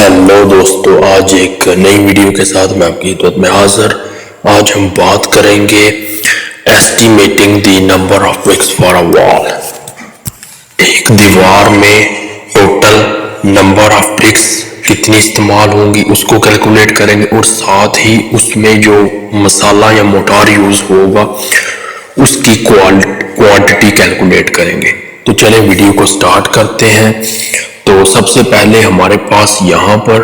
Hello दोस्तों, आज एक नई वीडियो के साथ मैं आपकी खिदमत में हाजिर। आज हम बात करेंगे estimating the number of BRICS for a wall. एक दीवार में टोटल नंबर ऑफ ब्रिक्स कितनी इस्तेमाल होंगी उसको कैलकुलेट करेंगे, और साथ ही उसमें जो मसाला या मोटार यूज होगा उसकी क्वांटिटी कैलकुलेट करेंगे। तो चलें वीडियो को स्टार्ट करते हैं। तो सबसे पहले हमारे पास यहाँ पर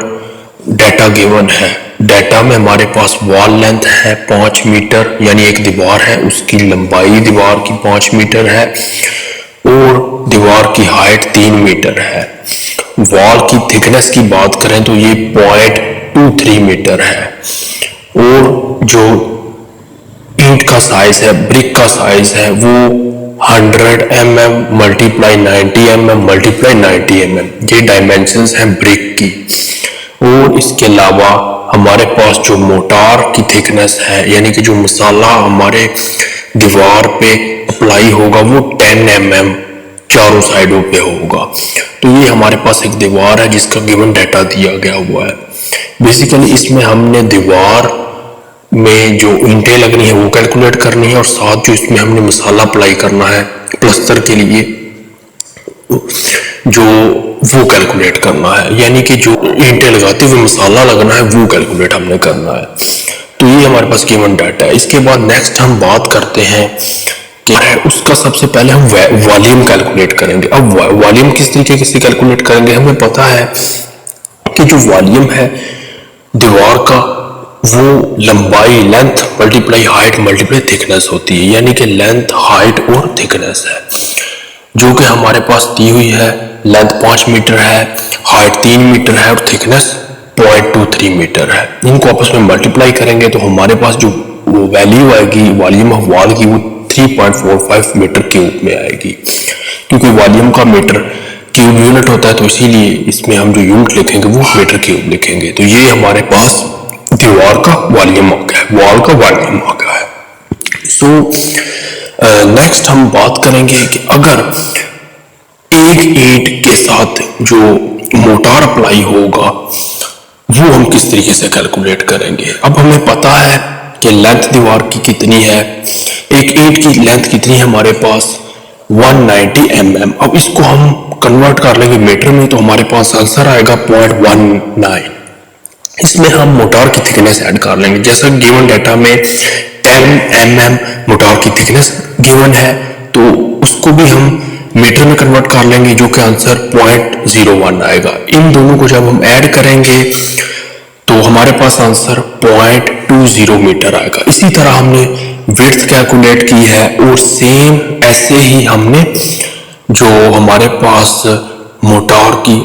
डाटा गिवन है। डाटा में हमारे पास वॉल लेंथ है 5 मीटर, यानी एक दीवार है उसकी लंबाई दीवार की 5 मीटर है और दीवार की हाइट 3 मीटर है। वॉल की थिकनेस की बात करें तो ये 0.23 मीटर है, और जो ईंट का साइज है, ब्रिक का साइज है, वो 100 mm multiply 90 mm multiply 90 mm, ये डायमेंशंस हैं ब्रिक की। और इसके अलावा हमारे पास जो मोटार की थिकनेस है, यानी कि जो मसाला हमारे दीवार पे अप्लाई होगा वो 10 mm चारों साइडों पे होगा। तो ये हमारे पास एक दीवार है जिसका गिवन डाटा दिया गया हुआ है। बेसिकली इसमें हमने दीवार में जो ईंटें लगनी है वो कैलकुलेट करनी है, और साथ जो इसमें हमने मसाला अप्लाई करना है प्लास्टर के लिए जो वो कैलकुलेट करना है, यानी कि जो ईंटें लगाते हुए मसाला लगना है वो कैलकुलेट हमने करना है। तो ये हमारे पास गिवन डाटा है। इसके बाद नेक्स्ट हम बात करते हैं कि उसका सबसे पहले हम वॉल्यूम कैलकुलेट करेंगे। अब वॉल्यूम किस तरीके से कैलकुलेट करेंगे, हमें पता है कि जो वॉल्यूम है दीवार का वो लंबाई length multiply height multiply thickness होती है, यानी कि लेंथ हाइट और थिकनेस है जो कि हमारे पास दी हुई है। लेंथ 5 मीटर है, हाइट 3 मीटर है और थिकनेस 0.23 मीटर है। इनको आपस में मल्टीप्लाई करेंगे तो हमारे पास जो वैल्यू आएगी वॉल्यूम ऑफ वॉल की वो 3.45 मीटर क्यूब में आएगी, क्योंकि वॉल्यूम का मीटर क्यूब यूनिट होता है, तो इसीलिए इसमें हम जो यूनिट लिखेंगे वो मीटर क्यूब लिखेंगे। तो ये हमारे पास दीवार का वॉल्यूम आ गया है, वॉल का वॉल्यूम आ गया है। सो नेक्स्ट हम बात करेंगे कि अगर एक ईंट के साथ जो मोटार अप्लाई होगा वो हम किस तरीके से कैलकुलेट करेंगे। अब हमें पता है कि लेंथ दीवार की कितनी है, एक ईंट की लेंथ कितनी है हमारे पास 190 mm। अब इसको हम कन्वर्ट कर लेंगे मीटर में तो हमारे पास आंसर आएगा 0.19। इसमें हम मोटार की थिकनेस ऐड कर लेंगे। जैसा गिवन डाटा में 10 mm मोटार की थिकनेस गिवन है, तो उसको भी हम मीटर में कन्वर्ट कर लेंगे जो कि आंसर 0.01 आएगा। इन दोनों को जब हम ऐड करेंगे तो हमारे पास आंसर 0.20 मीटर आएगा। इसी तरह हमने विड्थ कैलकुलेट की है, और सेम ऐसे ही हमने जो हमारे पास मोटार की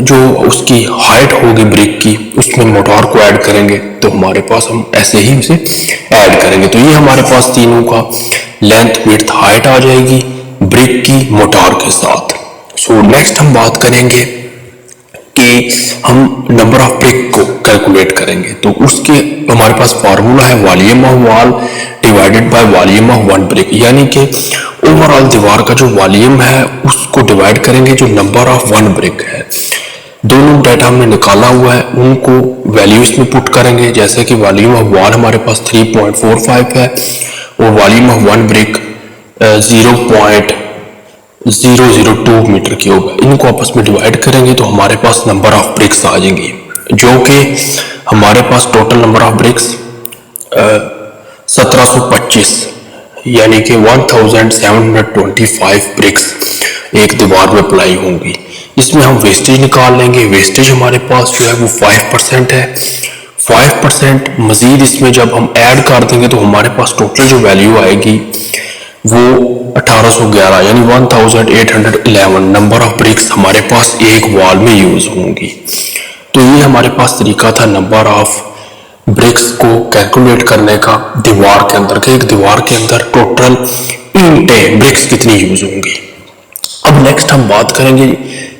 जो उसकी हाइट होगी ब्रिक की उसमें मोटार को ऐड करेंगे, तो हमारे पास हम ऐसे ही उसे ऐड करेंगे। तो ये हमारे पास तीनों का लेंथ विड्थ हाइट आ जाएगी ब्रिक की मोटार के साथ। सो नेक्स्ट हम बात करेंगे कि हम नंबर ऑफ ब्रिक को कैलकुलेट करेंगे। तो उसके हमारे पास फार्मूला है volume of wall divided by volume of one brick, यानी कि ओवरऑल दीवार का जो वॉल्यूम है उसको डिवाइड करेंगे जो नंबर ऑफ वन ब्रिक है। दोनों डाटा हमने निकाला हुआ है, उनको वैल्यूज में पुट करेंगे। जैसे कि वॉल्यूम ऑफ वॉल हमारे पास 3.45 है और volume of one brick 0.002 metre cube है। इनको आपस में डिवाइड करेंगे तो हमारे पास नंबर ऑफ ब्रिक्स आ जाएंगी, जो कि हमारे पास टोटल नंबर ऑफ ब्रिक्स 1725 यानी कि 1725 ब्रिक्स एक दीवार में अप्लाई होंगी। इसमें हम वेस्टेज निकाल लेंगे। वेस्टेज हमारे पास जो है वो 5% है। 5% मजीद इसमें जब हम ऐड कर देंगे तो हमारे पास टोटल जो वैल्यू आएगी वो 1811 यानी 1811 नंबर ऑफ ब्रिक्स हमारे पास एक वॉल में यूज होंगी। तो ये हमारे पास तरीका था नंबर ऑफ ब्रिक्स को कैलकुलेट करने का दीवार के अंदर, कि एक दीवार के अंदर टोटल ईंटें ब्रिक्स कितनी यूज होंगी। अब नेक्स्ट हम बात करेंगे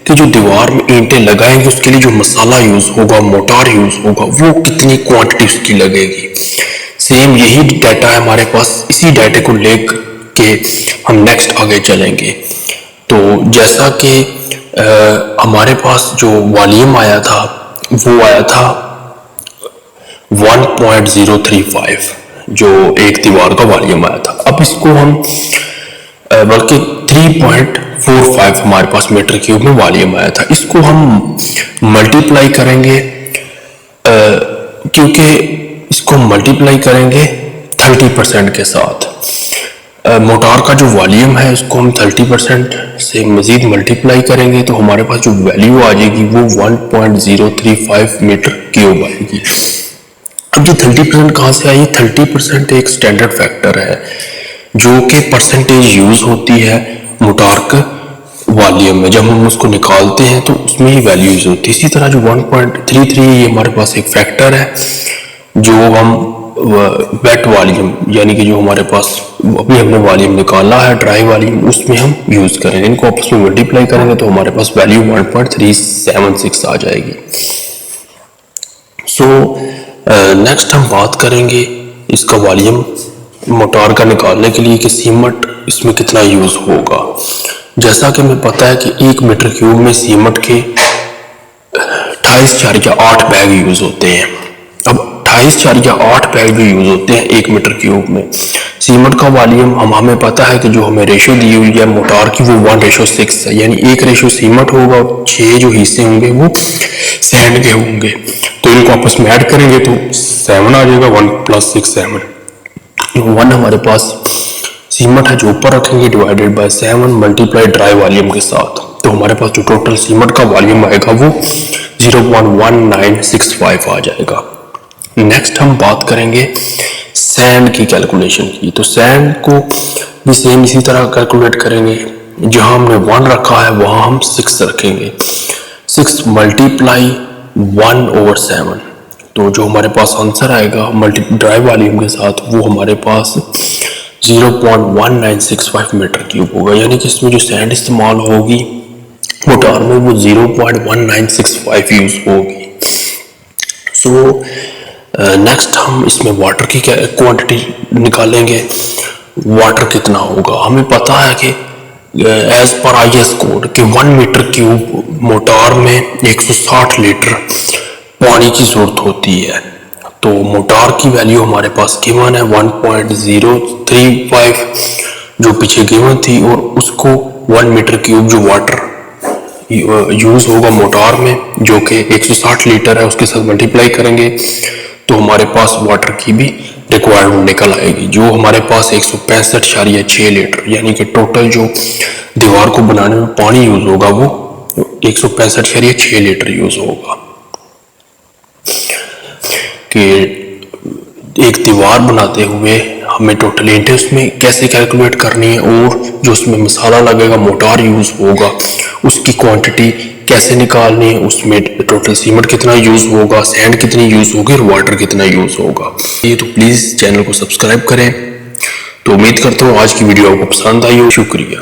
कि जो दीवार में ईंटें लगाएंगे उसके लिए जो मसाला यूज होगा, मोटार यूज होगा, वो कितनी क्वांटिटी उसकी लगेगी। सेम यही डाटा है हमारे पास, इसी डाटे को लेके हम नेक्स्ट आगे चलेंगे। तो जैसा कि हमारे पास जो वॉल्यूम आया था वो आया था 1.035, जो एक दीवार का वॉल्यूम आया था। अब इसको हम बल्कि 3.45 हमारे पास मीटर क्यूब में वॉल्यूम आया था, इसको हम मल्टीप्लाई करेंगे, क्योंकि इसको मल्टीप्लाई करेंगे 30% के साथ। मोटार का जो वॉल्यूम है उसको हम 30% से मज़ीद मल्टीप्लाई करेंगे तो हमारे पास जो वैल्यू आ जाएगी वो 1.035 मीटर क्यूब आएगी। अब ये 30% कहाँ से आई? 30% एक स्टैंडर्ड फैक्टर है जो कि परसेंटेज यूज़ होती है मोटार का वॉल्यूम में। जब हम उसको निकालते हैं तो उसमें ही वैल्यू यूज होती है। इसी तरह जो 1.33 ये हमारे पास एक फैक्टर है जो हम वेट वॉल्यूम यानी कि जो हमारे पास अभी हमने वॉल्यूम निकाला है ड्राई वॉल्यूम, उसमें हम यूज करेंगे। इनको आपस में मल्टीप्लाई करेंगे तो हमारे पास वैल्यू 1.376 आ जाएगी। सो नेक्स्ट हम बात करेंगे इसका वॉल्यूम मोटार का निकालने के लिए कि सीमेंट इसमें कितना यूज होगा। जैसा कि हमें पता है कि 1 मीटर क्यूब में सीमेंट के 28.8 बैग यूज होते हैं। अब 28.8 बैग जो यूज होते हैं 1 मीटर क्यूब में, सीमेंट का वॉल्यूम हमें पता है कि जो हमें रेशो दी हुई है मोटार की वो 1:6 है, यानी 1 रेशो सीमेंट होगा और 6 जो हिस्से होंगे वो सैंड के होंगे। तो इनको आपस में ऐड करेंगे तो 7 आ जाएगा, 1 + 6 7। 1 हमारे पास सीमेंट है जो ऊपर रखेंगे divided by 7 multiply dry volume के साथ, तो हमारे पास जो टोटल सीमेंट का वॉल्यूम आएगा वो 0.1965 आ जाएगा। नेक्स्ट हम बात करेंगे सैंड की कैलकुलेशन की। तो सैंड को भी सेम इसी तरह कैलकुलेट करेंगे, जहां हमने 1 रखा है वहां हम 6 रखेंगे। 6 मल्टीप्लाई 1/7, तो जो हमारे पास आंसर आएगा मल्टी ड्राई वॉल्यूम के साथ वो हमारे पास 0.1965 मीटर क्यूब होगा, यानी कि इसमें जो सैंड इस्तेमाल होगी मोटार में वो 0.1965 यूज होगी। सो नेक्स्ट हम इसमें वाटर की क्वांटिटी निकालेंगे। वाटर कितना होगा? हमें पता है कि एज पर IS कोड कि 1 मीटर क्यूब मोटार में 160 लीटर पानी की जरूरत होती है। तो मोटार की वैल्यू हमारे पास गिवन है 1.035 जो पीछे गिवन थी, और उसको 1 मीटर क्यूब जो वाटर यूज होगा मोटार में जो कि 160 लीटर है उसके साथ मल्टीप्लाई करेंगे तो हमारे पास वाटर की भी रिक्वायरमेंट निकल आएगी, जो हमारे पास 165.6 लीटर, यानी कि टोटल जो दीवार को बनाने में पानी यूज होगा वो 165.6 लीटर यूज होगा। कि एक दीवार बनाते हुए हमें टोटल ईंटें उसमें कैसे कैलकुलेट करनी है और जो उसमें मसाला लगेगा मोटार यूज होगा उसकी क्वांटिटी कैसे निकालनी है, उसमें टोटल सीमेंट कितना यूज होगा, सैंड कितनी यूज होगी और वाटर कितना यूज होगा। ये तो प्लीज चैनल को सब्सक्राइब करें। तो उम्मीद करता हूँ आज की वीडियो आपको पसंद आई हो। शुक्रिया।